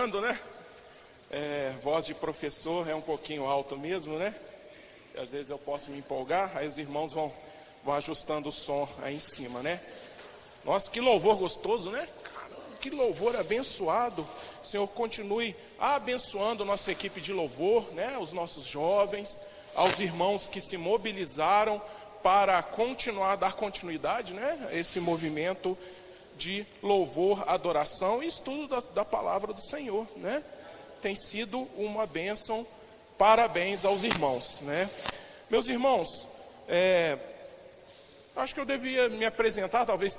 ajustando, né? Voz de professor é um pouquinho alto mesmo, né? Às vezes eu posso me empolgar, aí os irmãos vão ajustando o som aí em cima, né? Nossa, que louvor gostoso, né? Caramba, que louvor abençoado. O Senhor continue abençoando nossa equipe de louvor, né? Os nossos jovens, aos irmãos que se mobilizaram para dar continuidade, né? Esse movimento de louvor, adoração e estudo da palavra do Senhor, né? Tem sido uma bênção. Parabéns aos irmãos, né? Meus irmãos, acho que eu devia me apresentar, talvez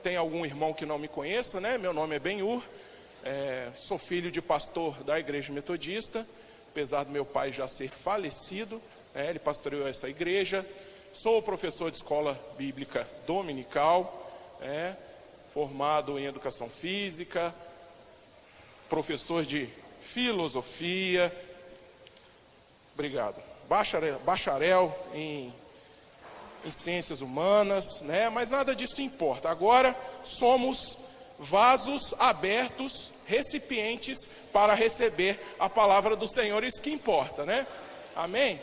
tenha algum irmão que não me conheça, né? Meu nome é Benhur, sou filho de pastor da Igreja Metodista, apesar do meu pai já ser falecido, ele pastoreou essa igreja. Sou professor de escola bíblica dominical, formado em educação física, professor de filosofia, obrigado, bacharel em ciências humanas, né? Mas nada disso importa. Agora somos vasos abertos, recipientes para receber a palavra do Senhor, isso que importa, né? Amém?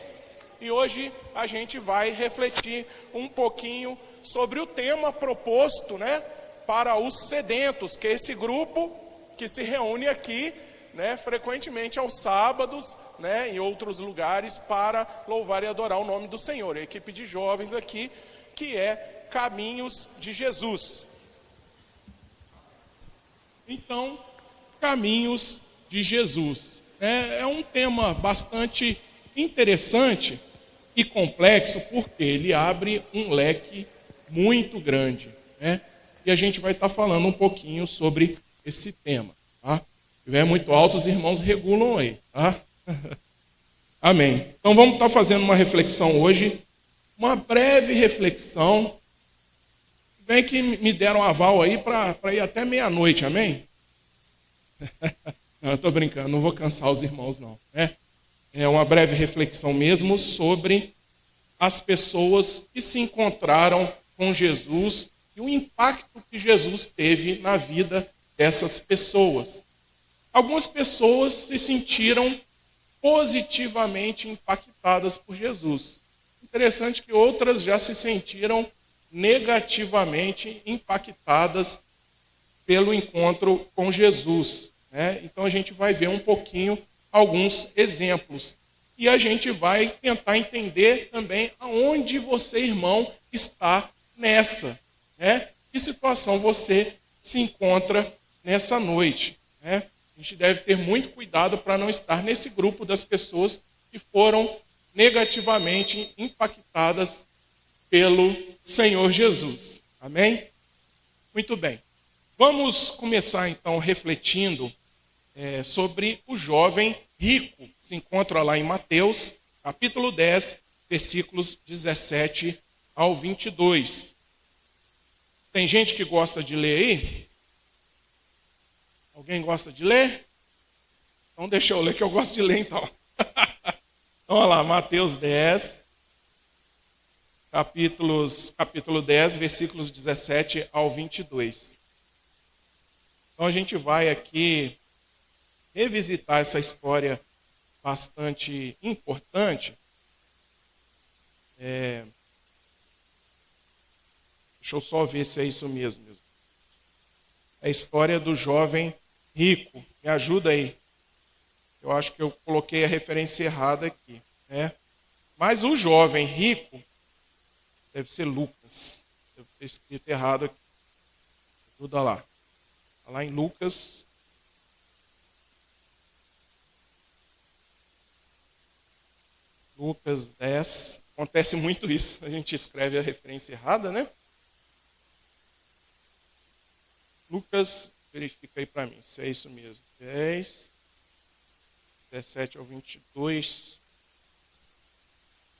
E hoje a gente vai refletir um pouquinho sobre o tema proposto, né, para os sedentos, que é esse grupo que se reúne aqui, né, frequentemente aos sábados, né, em outros lugares, para louvar e adorar o nome do Senhor. A equipe de jovens aqui, que é Caminhos de Jesus. Então, Caminhos de Jesus. É um tema bastante interessante e complexo, porque ele abre um leque muito grande, né? E a gente vai estar falando um pouquinho sobre esse tema, tá? Se estiver muito alto, os irmãos regulam aí, tá? Amém. Então vamos estar fazendo uma reflexão hoje, uma breve reflexão. Bem que me deram um aval aí para ir até meia-noite, amém? Não, eu estou brincando, não vou cansar os irmãos não, né? É uma breve reflexão mesmo sobre as pessoas que se encontraram com Jesus e o impacto que Jesus teve na vida dessas pessoas. Algumas pessoas se sentiram positivamente impactadas por Jesus. Interessante que outras já se sentiram negativamente impactadas pelo encontro com Jesus, né? Então a gente vai ver um pouquinho alguns exemplos. E a gente vai tentar entender também aonde você, irmão, está nessa, né? Que situação você se encontra nessa noite, né? A gente deve ter muito cuidado para não estar nesse grupo das pessoas que foram negativamente impactadas pelo Senhor Jesus. Amém? Muito bem. Vamos começar então refletindo sobre o jovem rico. Se encontra lá em Mateus, capítulo 10, versículos 17 ao 22. Tem gente que gosta de ler aí? Alguém gosta de ler? Então deixa eu ler, que eu gosto de ler então. Então, olha lá, Mateus 10, capítulo 10, versículos 17 ao 22. Então a gente vai aqui revisitar essa história bastante importante. Deixa eu só ver se é isso mesmo. É a história do jovem rico. Me ajuda aí. Eu acho que eu coloquei a referência errada aqui, né? Mas o jovem rico deve ser Lucas. Deve ter escrito errado aqui. Ajuda lá. Está lá em Lucas. Lucas 10. Acontece muito isso. A gente escreve a referência errada, né? Lucas, verifica aí para mim se é isso mesmo. 10, 17 ao 22.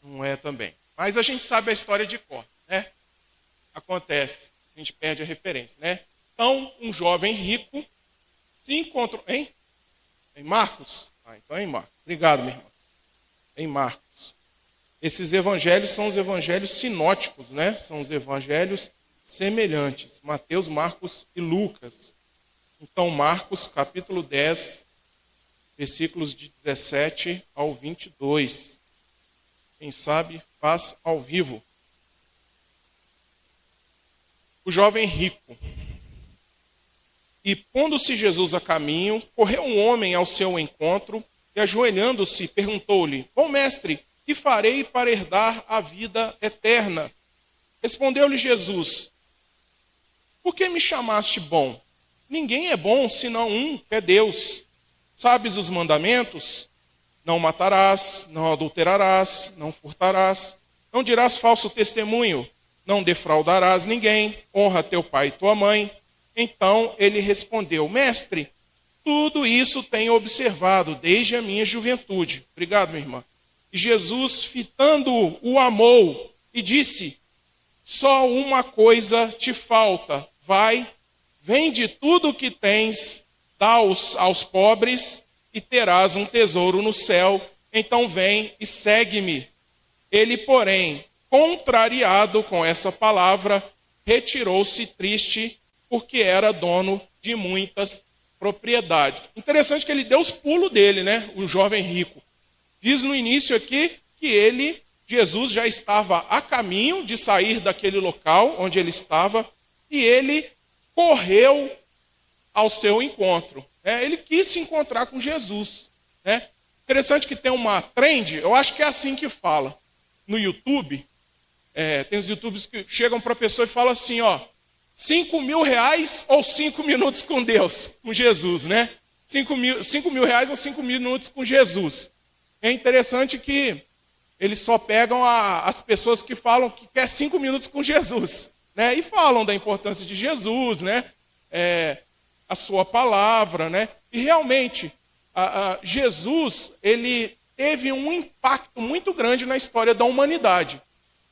Não é também. Mas a gente sabe a história de cor, né? Acontece. A gente perde a referência, né? Então, um jovem rico se encontrou... Hein? Em Marcos? Então é em Marcos. Obrigado, minha irmã. Em Marcos. Esses evangelhos são os evangelhos sinóticos, né? São os evangelhos semelhantes. Mateus, Marcos e Lucas. Então, Marcos, capítulo 10, versículos de 17 ao 22. Quem sabe faz ao vivo. O jovem rico. E pondo-se Jesus a caminho, correu um homem ao seu encontro e, ajoelhando-se, perguntou-lhe: Bom mestre, que farei para herdar a vida eterna? Respondeu-lhe Jesus: Por que me chamaste bom? Ninguém é bom senão um, que é Deus. Sabes os mandamentos? Não matarás, não adulterarás, não furtarás, não dirás falso testemunho, não defraudarás ninguém, honra teu pai e tua mãe. Então ele respondeu: Mestre, tudo isso tenho observado desde a minha juventude. Obrigado, minha irmã. E Jesus, fitando-o, o amou e disse: Só uma coisa te falta. Vai, vende tudo o que tens, dá aos pobres e terás um tesouro no céu. Então vem e segue-me. Ele, porém, contrariado com essa palavra, retirou-se triste, porque era dono de muitas propriedades. Interessante que ele deu os pulos dele, né? O jovem rico. Diz no início aqui que Jesus já estava a caminho de sair daquele local onde ele estava e ele correu ao seu encontro. Ele quis se encontrar com Jesus. Interessante que tem uma trend, eu acho que é assim que fala, no YouTube. Tem os YouTubers que chegam para a pessoa e falam assim, ó, 5 mil reais ou 5 minutos com Deus, com Jesus, né? 5 mil reais ou 5 minutos com Jesus. É interessante que eles só pegam as pessoas que falam que quer 5 minutos com Jesus, né? E falam da importância de Jesus, né? A sua palavra, né? E realmente, Jesus, ele teve um impacto muito grande na história da humanidade.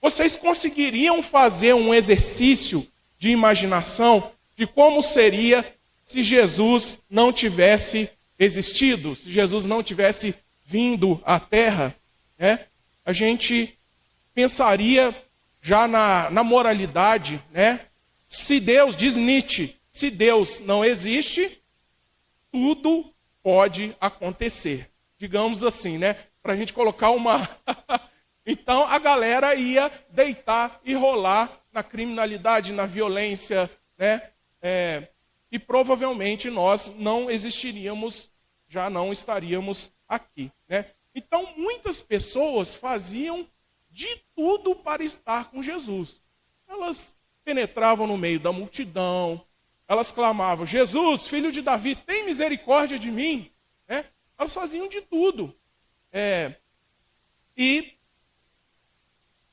Vocês conseguiriam fazer um exercício de imaginação de como seria se Jesus não tivesse existido, se Jesus não tivesse vindo à Terra? A gente pensaria já na moralidade, né? Se Deus, diz Nietzsche, se Deus não existe, tudo pode acontecer. Digamos assim, né? Para a gente colocar uma... Então a galera ia deitar e rolar na criminalidade, na violência, né? E provavelmente nós não existiríamos, já não estaríamos aqui, né? Então muitas pessoas faziam de tudo para estar com Jesus. Elas penetravam no meio da multidão, elas clamavam: Jesus, filho de Davi, tem misericórdia de mim. Elas faziam de tudo. E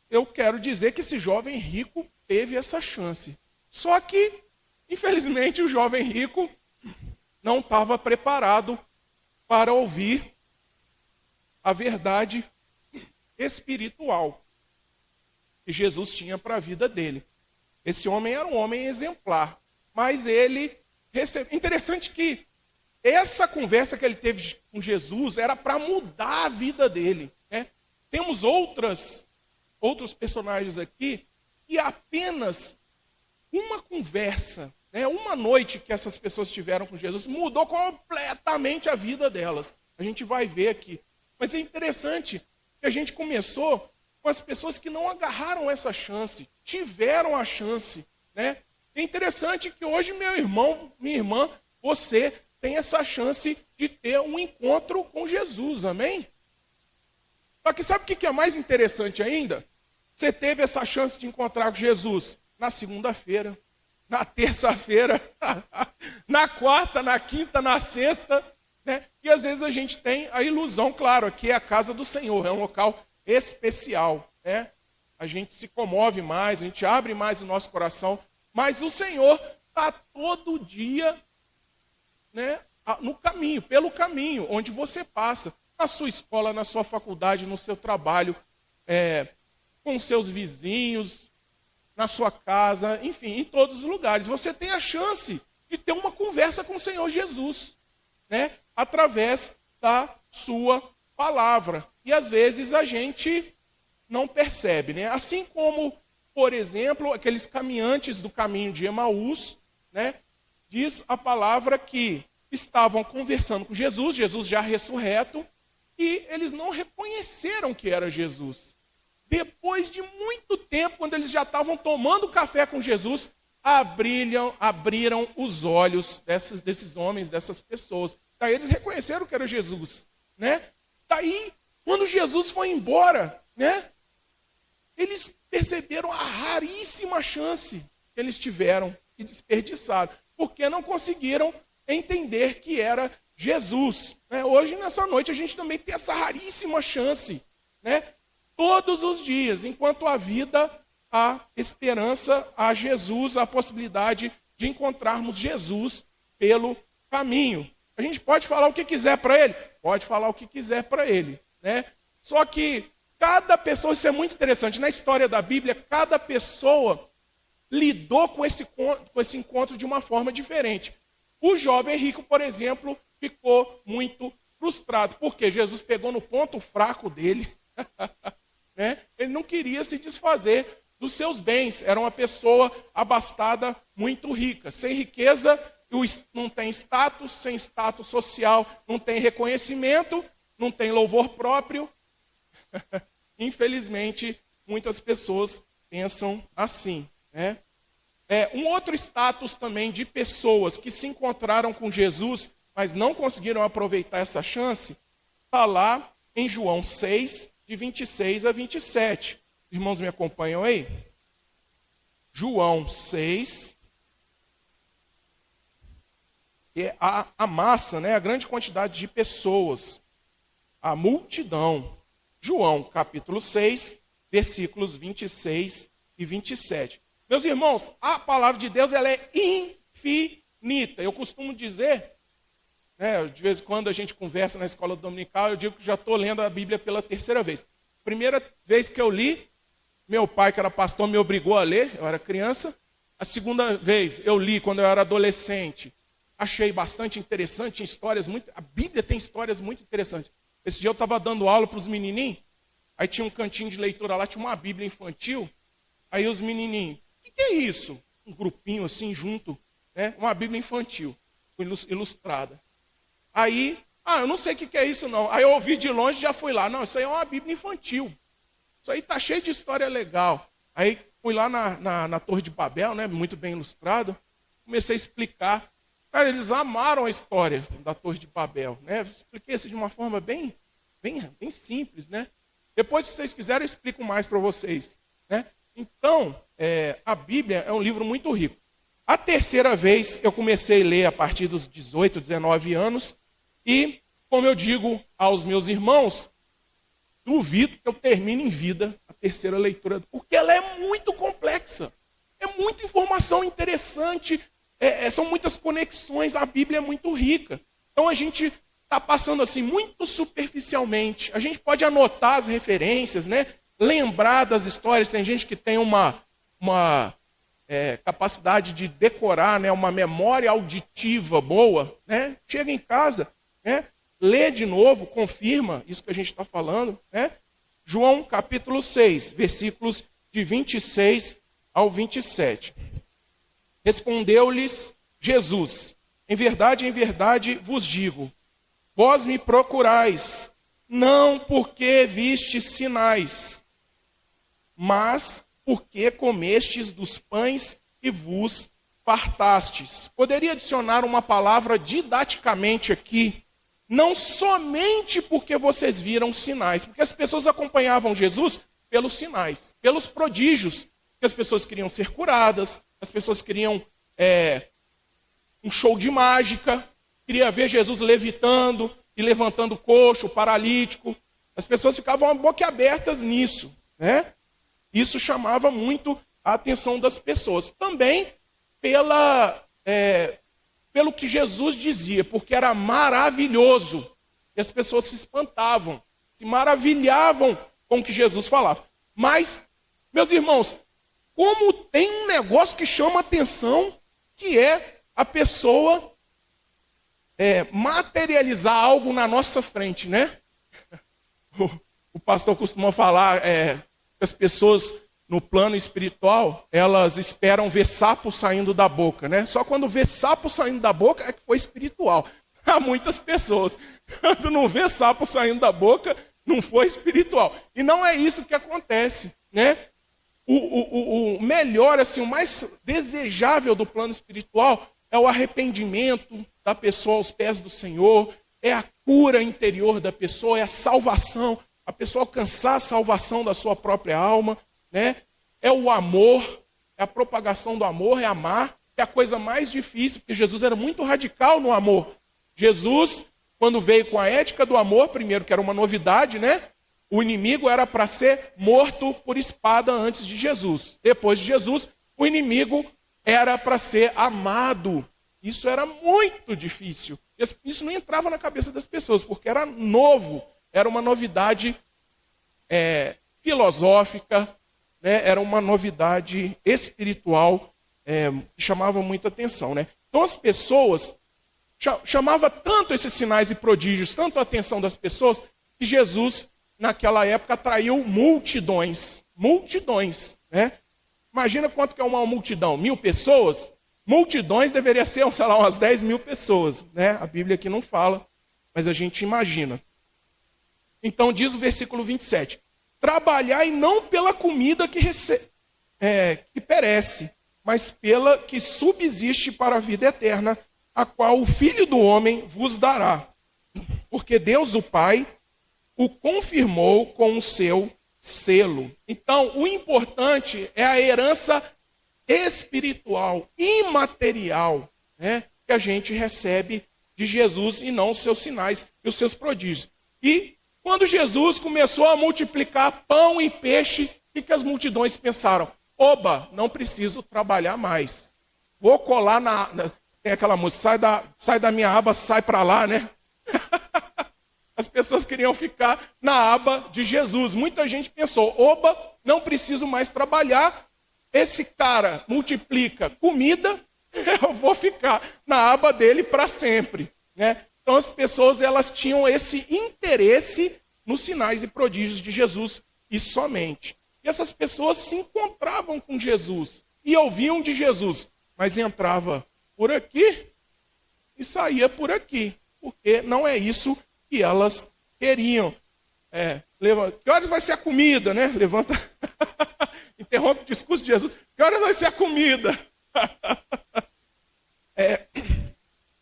eu quero dizer que esse jovem rico teve essa chance. Só que, infelizmente, o jovem rico não estava preparado para ouvir a verdade espiritual que Jesus tinha para a vida dele. Esse homem era um homem exemplar, mas ele recebeu... Interessante que essa conversa que ele teve com Jesus era para mudar a vida dele, né? Temos outros personagens aqui que apenas uma conversa, né, uma noite que essas pessoas tiveram com Jesus mudou completamente a vida delas. A gente vai ver aqui. Mas é interessante que a gente começou com as pessoas que não agarraram essa chance, tiveram a chance, né? É interessante que hoje, meu irmão, minha irmã, você tem essa chance de ter um encontro com Jesus, amém? Só que sabe o que é mais interessante ainda? Você teve essa chance de encontrar com Jesus na segunda-feira, na terça-feira, na quarta, na quinta, na sexta, né? E às vezes a gente tem a ilusão, claro, aqui é a casa do Senhor, é um local especial, né? A gente se comove mais, a gente abre mais o nosso coração, mas o Senhor está todo dia, né, no caminho, pelo caminho, onde você passa, na sua escola, na sua faculdade, no seu trabalho, com seus vizinhos, na sua casa, enfim, em todos os lugares. Você tem a chance de ter uma conversa com o Senhor Jesus, né, através da sua palavra. E às vezes a gente não percebe, né? Assim como, por exemplo, aqueles caminhantes do caminho de Emaús, né? Diz a palavra que estavam conversando com Jesus, Jesus já ressurreto, e eles não reconheceram que era Jesus. Depois de muito tempo, quando eles já estavam tomando café com Jesus, abriram os olhos desses homens, dessas pessoas. Daí eles reconheceram que era Jesus, né? Daí, quando Jesus foi embora, né? Eles perceberam a raríssima chance que eles tiveram e desperdiçaram, porque não conseguiram entender que era Jesus, né? Hoje, nessa noite, a gente também tem essa raríssima chance, né? Todos os dias, enquanto há vida, há esperança, há Jesus, há a possibilidade de encontrarmos Jesus pelo caminho. A gente pode falar o que quiser para ele? Pode falar o que quiser para ele, né? Só que cada pessoa, isso é muito interessante, na história da Bíblia, cada pessoa lidou com esse encontro de uma forma diferente. O jovem rico, por exemplo, ficou muito frustrado, porque Jesus pegou no ponto fraco dele, né? Ele não queria se desfazer dos seus bens, era uma pessoa abastada, muito rica. Sem riqueza, não tem status, sem status social, não tem reconhecimento, não tem louvor próprio. Infelizmente, muitas pessoas pensam assim, né? Um outro status também de pessoas que se encontraram com Jesus, mas não conseguiram aproveitar essa chance, está lá em João 6, de 26 a 27. Os irmãos me acompanham aí? João 6, que é a massa, né? A grande quantidade de pessoas, a multidão. João, capítulo 6, versículos 26 e 27. Meus irmãos, a palavra de Deus ela é infinita. Eu costumo dizer, né, de vez em quando a gente conversa na escola dominical, eu digo que já estou lendo a Bíblia pela terceira vez. Primeira vez que eu li, meu pai, que era pastor, me obrigou a ler, eu era criança. A segunda vez eu li quando eu era adolescente. Achei bastante interessante, a Bíblia tem histórias muito interessantes. Esse dia eu estava dando aula para os menininhos, aí tinha um cantinho de leitura lá, tinha uma Bíblia infantil, aí os menininhos, o que é isso? Um grupinho assim junto, né? Uma Bíblia infantil, ilustrada. Aí, eu não sei o que é isso não. Aí eu ouvi de longe e já fui lá. Não, isso aí é uma Bíblia infantil. Isso aí está cheio de história legal. Aí fui lá na Torre de Babel, né? Muito bem ilustrado, comecei a explicar. Cara, eles amaram a história da Torre de Babel, né? Eu expliquei isso de uma forma bem simples, né? Depois, se vocês quiserem, eu explico mais para vocês, né? Então, a Bíblia é um livro muito rico. A terceira vez, eu comecei a ler a partir dos 18, 19 anos, e, como eu digo aos meus irmãos, duvido que eu termine em vida a terceira leitura, porque ela é muito complexa, é muita informação interessante, são muitas conexões, a Bíblia é muito rica. Então a gente está passando assim muito superficialmente. A gente pode anotar as referências, né? Lembrar das histórias. Tem gente que tem uma capacidade de decorar, né? Uma memória auditiva boa, né? Chega em casa, né? Lê de novo, confirma isso que a gente está falando, né? João capítulo 6, versículos de 26 ao 27. Respondeu-lhes Jesus: em verdade vos digo, vós me procurais, não porque vistes sinais, mas porque comestes dos pães e vos fartastes. Poderia adicionar uma palavra didaticamente aqui, não somente porque vocês viram sinais, porque as pessoas acompanhavam Jesus pelos sinais, pelos prodígios, que as pessoas queriam ser curadas, as pessoas queriam um show de mágica, queria ver Jesus levitando e levantando o coxo, o paralítico. As pessoas ficavam boquiabertas nisso, né? Isso chamava muito a atenção das pessoas. Também pelo que Jesus dizia, porque era maravilhoso. E as pessoas se espantavam, se maravilhavam com o que Jesus falava. Mas, meus irmãos, como tem um negócio que chama atenção, que é a pessoa materializar algo na nossa frente, né? O pastor costuma falar que as pessoas no plano espiritual, elas esperam ver sapo saindo da boca, né? Só quando vê sapo saindo da boca é que foi espiritual. a muitas pessoas. Quando não vê sapo saindo da boca, não foi espiritual. E não é isso que acontece, né? O melhor, assim, o mais desejável do plano espiritual é o arrependimento da pessoa aos pés do Senhor, é a cura interior da pessoa, é a salvação, a pessoa alcançar a salvação da sua própria alma, né? É o amor, é a propagação do amor, é amar, é a coisa mais difícil, porque Jesus era muito radical no amor. Jesus, quando veio com a ética do amor, primeiro que era uma novidade, né? O inimigo era para ser morto por espada antes de Jesus. Depois de Jesus, o inimigo era para ser amado. Isso era muito difícil. Isso não entrava na cabeça das pessoas, porque era novo, era uma novidade filosófica, né? Era uma novidade espiritual que chamava muita atenção, né? Então as pessoas, chamava tanto esses sinais e prodígios, tanto a atenção das pessoas, que Jesus, naquela época, atraiu multidões, né? Imagina quanto que é uma multidão, 1.000 pessoas? Multidões deveria ser, sei lá, umas 10.000 pessoas, né? A Bíblia aqui não fala, mas a gente imagina. Então diz o versículo 27, trabalhai não pela comida que perece, mas pela que subsiste para a vida eterna, a qual o Filho do Homem vos dará. Porque Deus, o Pai, o confirmou com o seu selo. Então, o importante é a herança espiritual, imaterial, né, que a gente recebe de Jesus e não os seus sinais e os seus prodígios. E quando Jesus começou a multiplicar pão e peixe, o que as multidões pensaram? Oba, não preciso trabalhar mais. Vou colar tem aquela música, sai da minha aba, sai para lá, né? As pessoas queriam ficar na aba de Jesus. Muita gente pensou, oba, não preciso mais trabalhar. Esse cara multiplica comida, eu vou ficar na aba dele para sempre, né? Então as pessoas, elas tinham esse interesse nos sinais e prodígios de Jesus e somente. E essas pessoas se encontravam com Jesus e ouviam de Jesus, mas entrava por aqui e saía por aqui, porque não é isso que elas queriam. Que horas vai ser a comida, né? Levanta, interrompe o discurso de Jesus. Que horas vai ser a comida?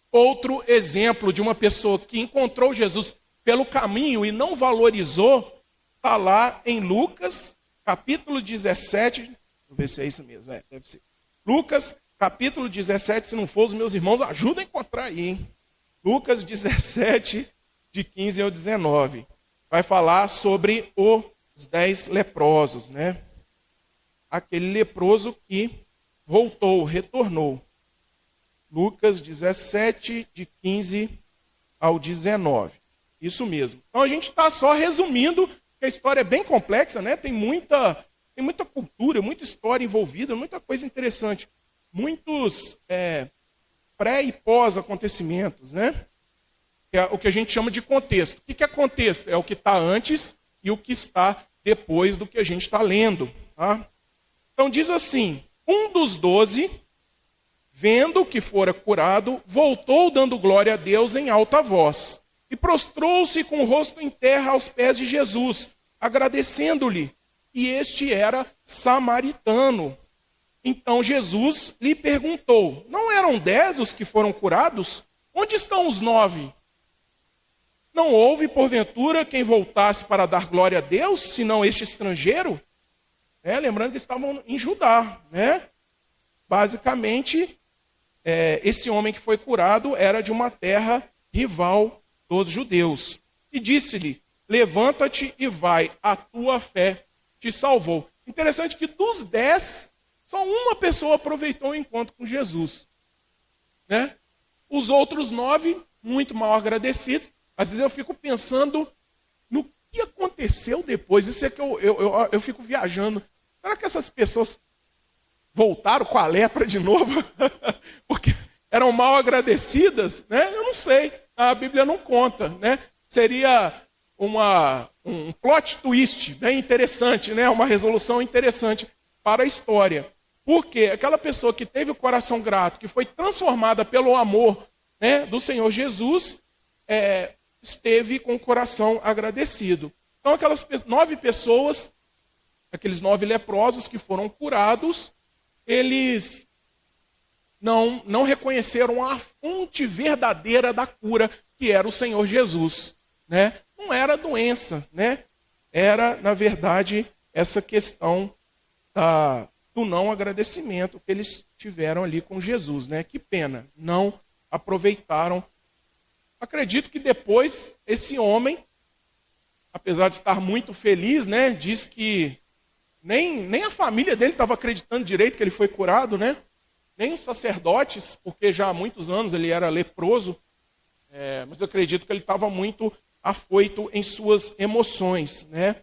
Outro exemplo de uma pessoa que encontrou Jesus pelo caminho e não valorizou, está lá em Lucas, capítulo 17. Deixa eu ver se é isso mesmo. Deve ser. Lucas, capítulo 17, se não for, os meus irmãos ajudam a encontrar aí, hein? Lucas 17, de 15 ao 19. Vai falar sobre os 10 leprosos, né? Aquele leproso que voltou, retornou. Lucas 17, de 15 ao 19. Isso mesmo. Então a gente está só resumindo, que a história é bem complexa, né? Tem muita cultura, muita história envolvida, muita coisa interessante. Muitos pré e pós acontecimentos, né? É o que a gente chama de contexto. O que é contexto? É o que está antes e o que está depois do que a gente está lendo. Tá? Então diz assim, um dos 12, vendo que fora curado, voltou dando glória a Deus em alta voz. E prostrou-se com o rosto em terra aos pés de Jesus, agradecendo-lhe. E este era samaritano. Então Jesus lhe perguntou, não eram 10 os que foram curados? Onde estão os 9? Não houve, porventura, quem voltasse para dar glória a Deus, senão este estrangeiro? Lembrando que estavam em Judá, né? Basicamente, esse homem que foi curado era de uma terra rival dos judeus. E disse-lhe, levanta-te e vai, a tua fé te salvou. Interessante que dos 10, só uma pessoa aproveitou o encontro com Jesus, né? Os outros 9, muito mal agradecidos. Às vezes eu fico pensando no que aconteceu depois. Isso é que eu fico viajando. Será que essas pessoas voltaram com a lepra de novo? Porque eram mal agradecidas? Né? Eu não sei. A Bíblia não conta. Né? Seria um plot twist bem interessante, né? Uma resolução interessante para a história. Porque aquela pessoa que teve o coração grato, que foi transformada pelo amor né, do Senhor Jesus esteve com o coração agradecido. Então aquelas 9 pessoas, aqueles 9 leprosos que foram curados, eles não reconheceram a fonte verdadeira da cura, que era o Senhor Jesus, né? Não era doença, né? Era, na verdade, essa questão do não agradecimento que eles tiveram ali com Jesus, né? Que pena, não aproveitaram. Acredito que depois esse homem, apesar de estar muito feliz, né? Diz que nem a família dele estava acreditando direito que ele foi curado, né? Nem os sacerdotes, porque já há muitos anos ele era leproso, mas eu acredito que ele estava muito afoito em suas emoções, né?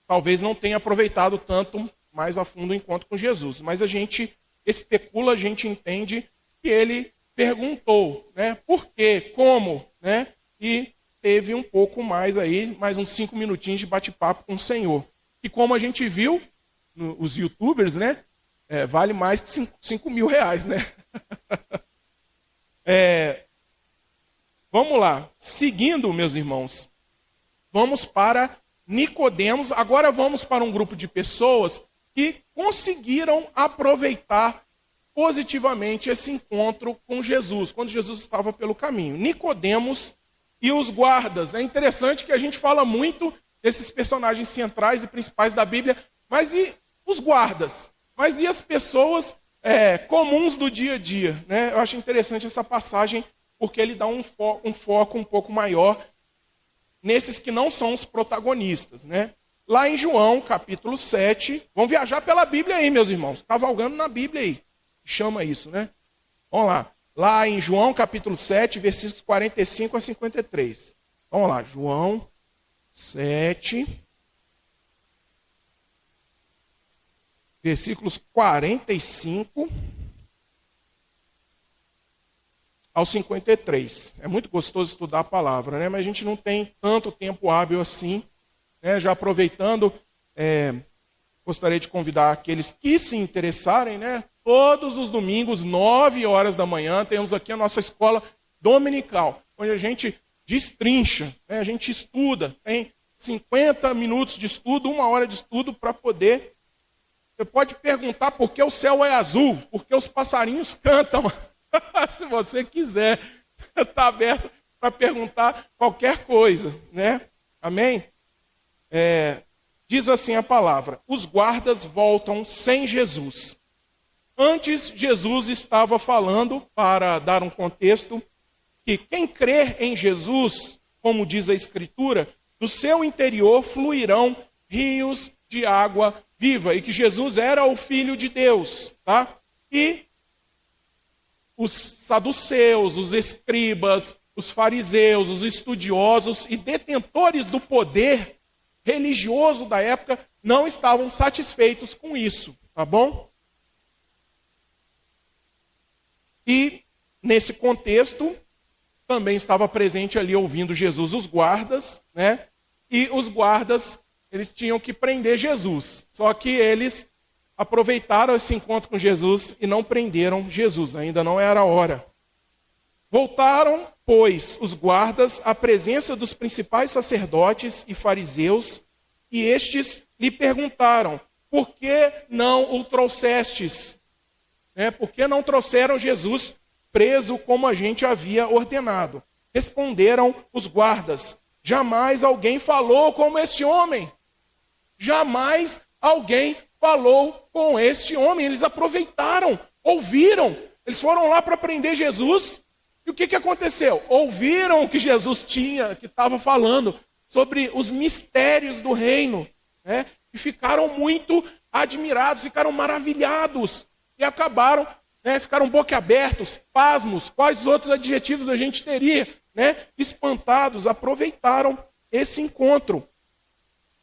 Talvez não tenha aproveitado tanto mais a fundo o encontro com Jesus, mas a gente especula, a gente entende que ele perguntou, né? Por quê, como, né? E teve um pouco mais aí, mais uns 5 minutinhos de bate-papo com o Senhor. E como a gente viu, os youtubers, né? Vale mais que 5 mil reais, né? Vamos lá. Seguindo, meus irmãos, vamos para Nicodemos. Agora vamos para um grupo de pessoas que conseguiram aproveitar positivamente esse encontro com Jesus, quando Jesus estava pelo caminho. Nicodemos e os guardas. É interessante que a gente fala muito desses personagens centrais e principais da Bíblia, mas e os guardas? Mas e as pessoas comuns do dia a dia? Né? Eu acho interessante essa passagem, porque ele dá um foco um pouco maior nesses que não são os protagonistas. Né? Lá em João, capítulo 7, vamos viajar pela Bíblia aí, meus irmãos, cavalgando na Bíblia aí, chama isso, né? Vamos lá. Lá em João, capítulo 7, versículos 45 a 53. Vamos lá, João 7... versículos 45 ao 53. É muito gostoso estudar a palavra, né? Mas a gente não tem tanto tempo hábil assim. Né? Já aproveitando, gostaria de convidar aqueles que se interessarem, né? Todos os domingos, 9 horas da manhã, temos aqui a nossa escola dominical, onde a gente destrincha, né? A gente estuda, tem 50 minutos de estudo, 1 hora de estudo para poder... Você pode perguntar por que o céu é azul, por que os passarinhos cantam. Se você quiser, está aberto para perguntar qualquer coisa, né? Amém? Diz assim a palavra: os guardas voltam sem Jesus. Antes, Jesus estava falando, para dar um contexto, que quem crer em Jesus, como diz a Escritura, do seu interior fluirão rios de água viva, e que Jesus era o Filho de Deus, tá? E os saduceus, os escribas, os fariseus, os estudiosos e detentores do poder religioso da época não estavam satisfeitos com isso, tá bom? E nesse contexto também estava presente ali ouvindo Jesus os guardas, né? E os guardas, eles tinham que prender Jesus. Só que eles aproveitaram esse encontro com Jesus e não prenderam Jesus. Ainda não era a hora. Voltaram, pois, os guardas à presença dos principais sacerdotes e fariseus, e estes lhe perguntaram: por que não o trouxestes? Por que não trouxeram Jesus preso como a gente havia ordenado? Responderam os guardas: jamais alguém falou como este homem. Jamais alguém falou com este homem. Eles aproveitaram, ouviram. Eles foram lá para prender Jesus. E o que aconteceu? Ouviram o que Jesus tinha, que estava falando sobre os mistérios do reino, né? E ficaram muito admirados, ficaram maravilhados. E acabaram, ficaram boquiabertos, pasmos. Quais outros adjetivos a gente teria? Espantados, aproveitaram esse encontro.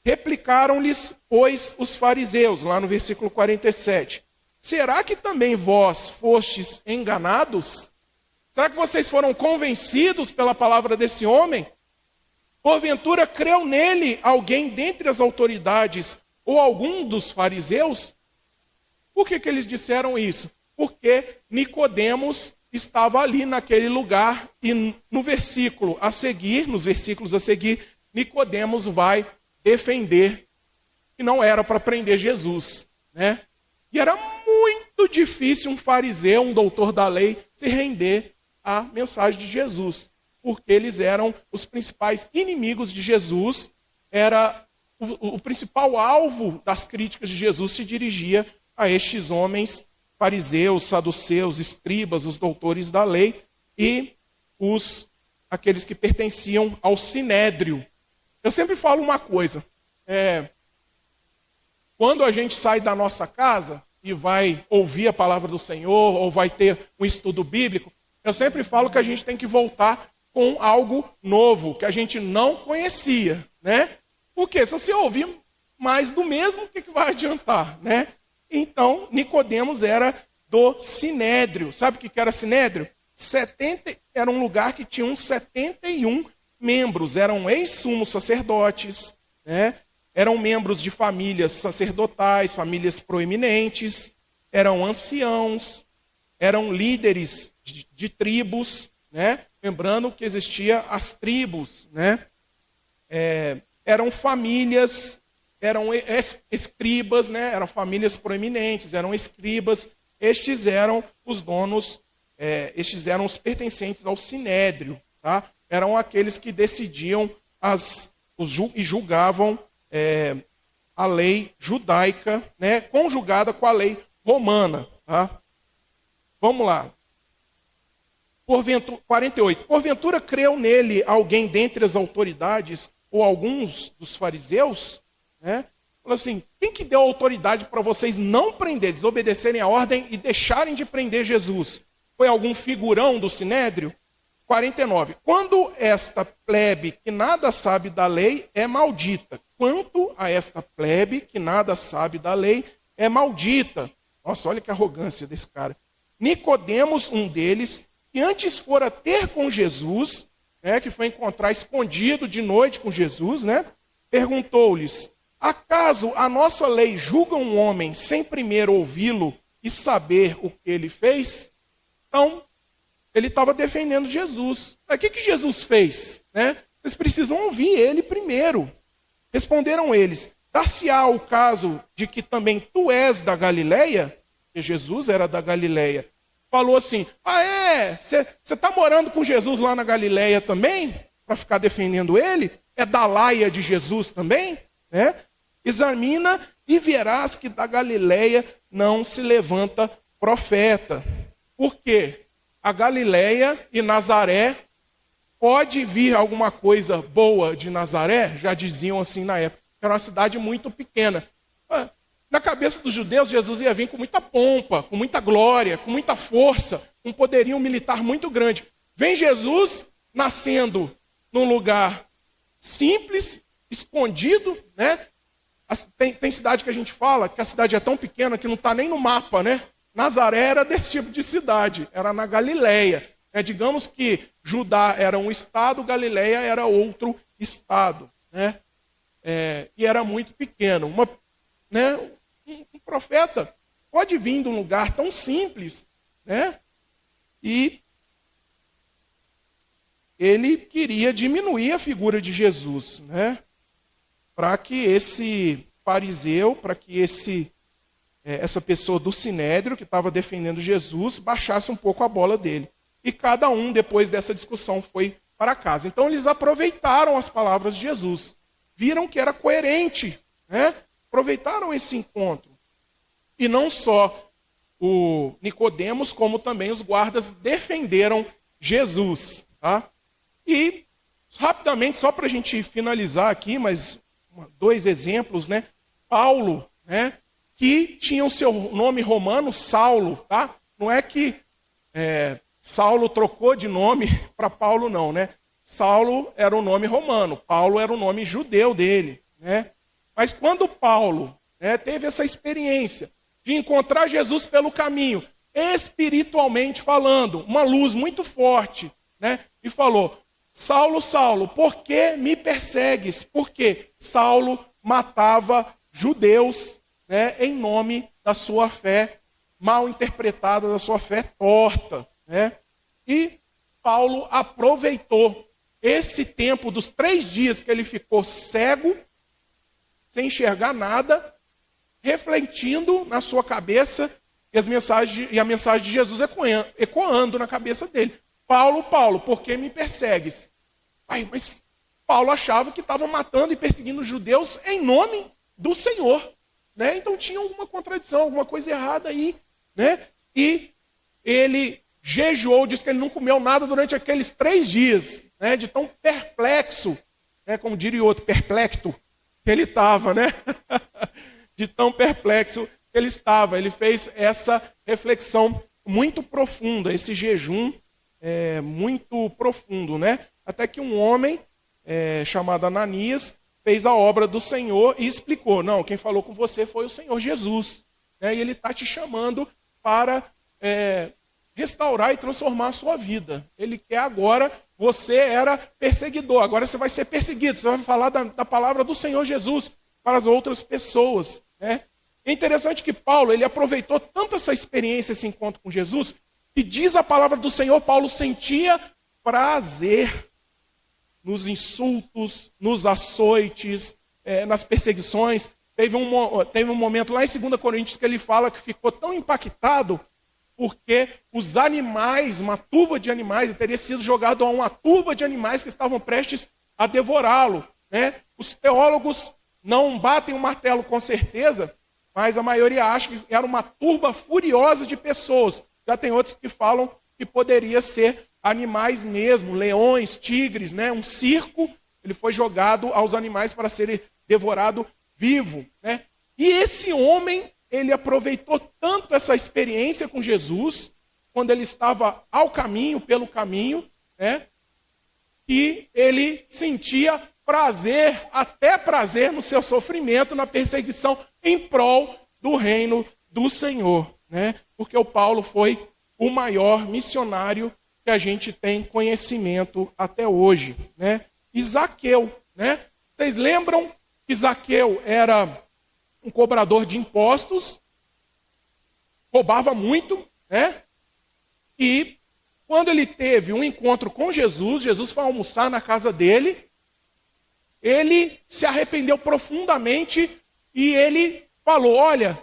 Replicaram-lhes, pois, os fariseus, lá no versículo 47. Será que também vós fostes enganados? Será que vocês foram convencidos pela palavra desse homem? Porventura creu nele alguém dentre as autoridades ou algum dos fariseus? Por que eles disseram isso? Porque Nicodemos estava ali naquele lugar e nos versículos a seguir, Nicodemos vai defender que não era para prender Jesus, né? E era muito difícil um fariseu, um doutor da lei, se render à mensagem de Jesus, porque eles eram os principais inimigos de Jesus, era o principal alvo das críticas de Jesus se dirigia a estes homens fariseus, saduceus, escribas, os doutores da lei e aqueles que pertenciam ao sinédrio. Eu sempre falo uma coisa, quando a gente sai da nossa casa e vai ouvir a palavra do Senhor ou vai ter um estudo bíblico, eu sempre falo que a gente tem que voltar com algo novo, que a gente não conhecia, né? Porque se você ouvir mais do mesmo, o que vai adiantar, né? Então, Nicodemos era do sinédrio. Sabe o que era sinédrio? Era um lugar que tinha uns 71 membros. Eram ex-sumos sacerdotes, né? Eram membros de famílias sacerdotais, famílias proeminentes, eram anciãos, eram líderes de tribos, né? Lembrando que existiam as tribos, né? Eram famílias, eram escribas, né? Eram famílias proeminentes, eram escribas. Estes eram os donos, estes eram os pertencentes ao sinédrio, tá? Eram aqueles que decidiam e julgavam a lei judaica, né? Conjugada com a lei romana, tá? Vamos lá. 48. Porventura creu nele alguém dentre as autoridades ou alguns dos fariseus? Né? Falou assim, quem que deu autoridade para vocês não prender, desobedecerem a ordem e deixarem de prender Jesus? Foi algum figurão do sinédrio? 49. Quando esta plebe que nada sabe da lei é maldita. Quanto a esta plebe que nada sabe da lei é maldita. Nossa, olha que arrogância desse cara. Nicodemos, um deles, que antes fora ter com Jesus, né, que foi encontrar escondido de noite com Jesus, né, perguntou-lhes, acaso a nossa lei julga um homem sem primeiro ouvi-lo e saber o que ele fez? Então, ele estava defendendo Jesus. O que Jesus fez? Né? Vocês precisam ouvir ele primeiro. Responderam eles, dar-se-á o caso de que também tu és da Galileia? Porque Jesus era da Galileia. Falou assim, você está morando com Jesus lá na Galileia também? Para ficar defendendo ele? É da laia de Jesus também? Né? Examina e verás que da Galileia não se levanta profeta. Por quê? A Galileia e Nazaré, pode vir alguma coisa boa de Nazaré? Já diziam assim na época. Era uma cidade muito pequena. Na cabeça dos judeus, Jesus ia vir com muita pompa, com muita glória, com muita força, um poderio militar muito grande. Vem Jesus nascendo num lugar simples, escondido, né? Tem cidade que a gente fala que a cidade é tão pequena que não está nem no mapa, né? Nazaré era desse tipo de cidade, era na Galileia. Digamos que Judá era um estado, Galileia era outro estado, né? E era muito pequeno. Um profeta pode vir de um lugar tão simples, né? E ele queria diminuir a figura de Jesus, né? Para que esse fariseu, para que essa pessoa do sinédrio que estava defendendo Jesus baixasse um pouco a bola dele. E cada um, depois dessa discussão, foi para casa. Então eles aproveitaram as palavras de Jesus, viram que era coerente, né? Aproveitaram esse encontro. E não só o Nicodemos, como também os guardas defenderam Jesus. Tá? E, rapidamente, só para a gente finalizar aqui, mas 2 exemplos, né? Paulo, né? Que tinha o seu nome romano, Saulo. Tá? Não é que Saulo trocou de nome para Paulo, não. Né? Saulo era o nome romano, Paulo era o nome judeu dele. Né? Mas quando Paulo teve essa experiência de encontrar Jesus pelo caminho, espiritualmente falando, uma luz muito forte, né? E falou, Saulo, Saulo, por que me persegues? Porque Saulo matava judeus, né, em nome da sua fé mal interpretada, da sua fé torta. né? E Paulo aproveitou esse tempo dos 3 dias que ele ficou cego, sem enxergar nada, refletindo na sua cabeça e a mensagem de Jesus ecoando na cabeça dele. Paulo, Paulo, por que me persegues? Mas Paulo achava que estava matando e perseguindo os judeus em nome do Senhor, né? Então tinha alguma contradição, alguma coisa errada aí, né? E ele jejuou, diz que ele não comeu nada durante aqueles 3 dias, né? De tão perplexo, né? Como diria o outro, perplexo, que ele estava, né? De tão perplexo que ele estava. Ele fez essa reflexão muito profunda, esse jejum muito profundo, né? Até que um homem chamado Ananias fez a obra do Senhor e explicou: não, quem falou com você foi o Senhor Jesus, né? E ele está te chamando para restaurar e transformar a sua vida. Ele quer agora, você era perseguidor, agora você vai ser perseguido, você vai falar da palavra do Senhor Jesus para as outras pessoas, né? É interessante que Paulo, ele aproveitou tanto essa experiência, esse encontro com Jesus, que diz a palavra do Senhor, Paulo sentia prazer nos insultos, nos açoites, nas perseguições. Teve um momento lá em 2 Coríntios que ele fala que ficou tão impactado porque os animais, uma turba de animais, ele teria sido jogado a uma turba de animais que estavam prestes a devorá-lo, né? Os teólogos não batem o martelo com certeza, mas a maioria acha que era uma turba furiosa de pessoas. Já tem outros que falam que poderia ser animais mesmo, leões, tigres, né? Um circo, ele foi jogado aos animais para ser devorado vivo, né? E esse homem, ele aproveitou tanto essa experiência com Jesus, quando ele estava ao caminho, pelo caminho, né? Que ele sentia prazer, até prazer no seu sofrimento, na perseguição, em prol do reino do Senhor, né? Porque o Paulo foi o maior missionário que a gente tem conhecimento até hoje, né? E Zaqueu, né? Vocês lembram que Zaqueu era um cobrador de impostos, roubava muito, né? E quando ele teve um encontro com Jesus, Jesus foi almoçar na casa dele, ele se arrependeu profundamente e ele falou: olha,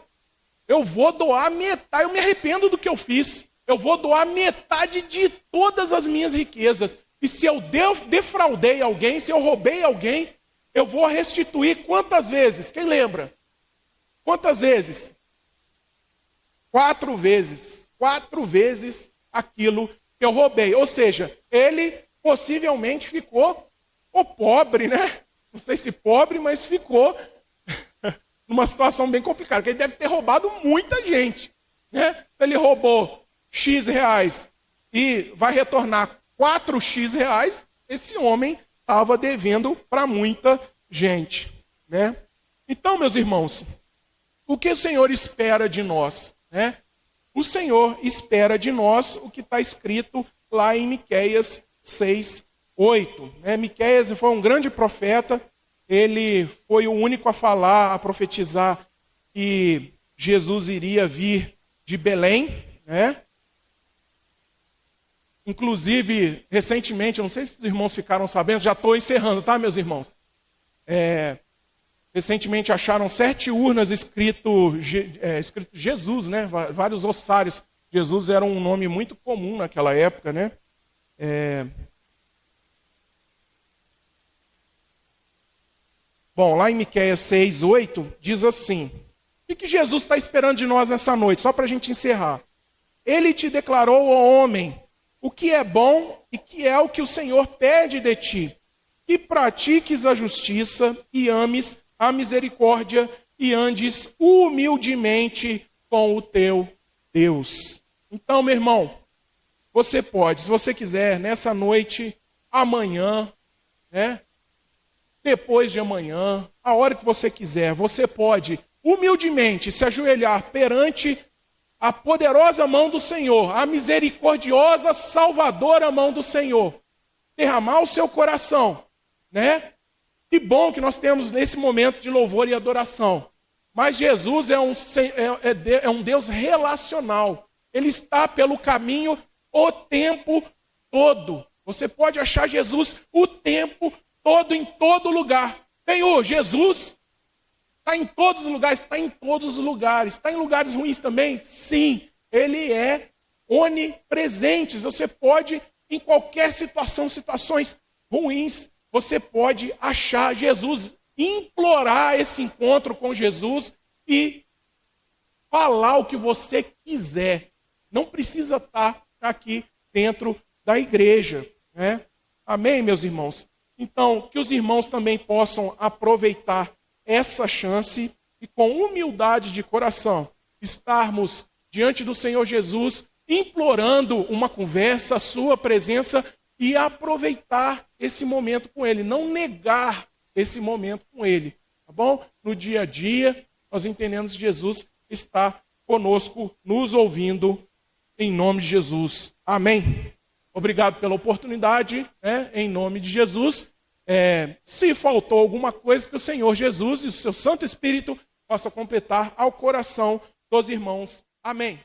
eu vou doar metade, eu me arrependo do que eu fiz, eu vou doar metade de todas as minhas riquezas. E se eu defraudei alguém, se eu roubei alguém, eu vou restituir quantas vezes? Quem lembra? Quantas vezes? 4 vezes. 4 vezes aquilo que eu roubei. Ou seja, ele possivelmente ficou pobre, né? Não sei se pobre, mas ficou numa situação bem complicada, porque ele deve ter roubado muita gente, né? Ele roubou X reais e vai retornar 4X reais, esse homem estava devendo para muita gente, né? Então, meus irmãos, o que o Senhor espera de nós, né? O Senhor espera de nós o que está escrito lá em Miqueias 6:8. Né? Miqueias foi um grande profeta, ele foi o único a falar, a profetizar que Jesus iria vir de Belém, né? Inclusive, recentemente, não sei se os irmãos ficaram sabendo, já estou encerrando, tá, meus irmãos? Recentemente acharam 7 urnas escrito Jesus, né? Vários ossários. Jesus era um nome muito comum naquela época, né? Bom, lá em Miqueias 6:8, diz assim: o que Jesus está esperando de nós nessa noite? Só para a gente encerrar. Ele te declarou, ó homem, o que é bom e que é o que o Senhor pede de ti, que pratiques a justiça e ames a misericórdia e andes humildemente com o teu Deus. Então, meu irmão, você pode, se você quiser, nessa noite, amanhã, né? Depois de amanhã, a hora que você quiser, você pode humildemente se ajoelhar perante a poderosa mão do Senhor, a misericordiosa, salvadora mão do Senhor, derramar o seu coração, né? Que bom que nós temos nesse momento de louvor e adoração. Mas Jesus é um Deus relacional. Ele está pelo caminho o tempo todo. Você pode achar Jesus o tempo todo, em todo lugar. Senhor, Jesus está em todos os lugares, está em todos os lugares. Está em lugares ruins também? Sim, ele é onipresente. Você pode, em qualquer situação, situações ruins, você pode achar Jesus, implorar esse encontro com Jesus e falar o que você quiser. Não precisa estar aqui dentro da igreja, né? Amém, meus irmãos? Então, que os irmãos também possam aproveitar essa chance e, com humildade de coração, estarmos diante do Senhor Jesus, implorando uma conversa, a sua presença, e aproveitar esse momento com Ele, não negar esse momento com Ele, tá bom? No dia a dia, nós entendemos que Jesus está conosco, nos ouvindo, em nome de Jesus. Amém. Obrigado pela oportunidade, né? Em nome de Jesus. Se faltou alguma coisa, que o Senhor Jesus e o seu Santo Espírito possa completar ao coração dos irmãos. Amém.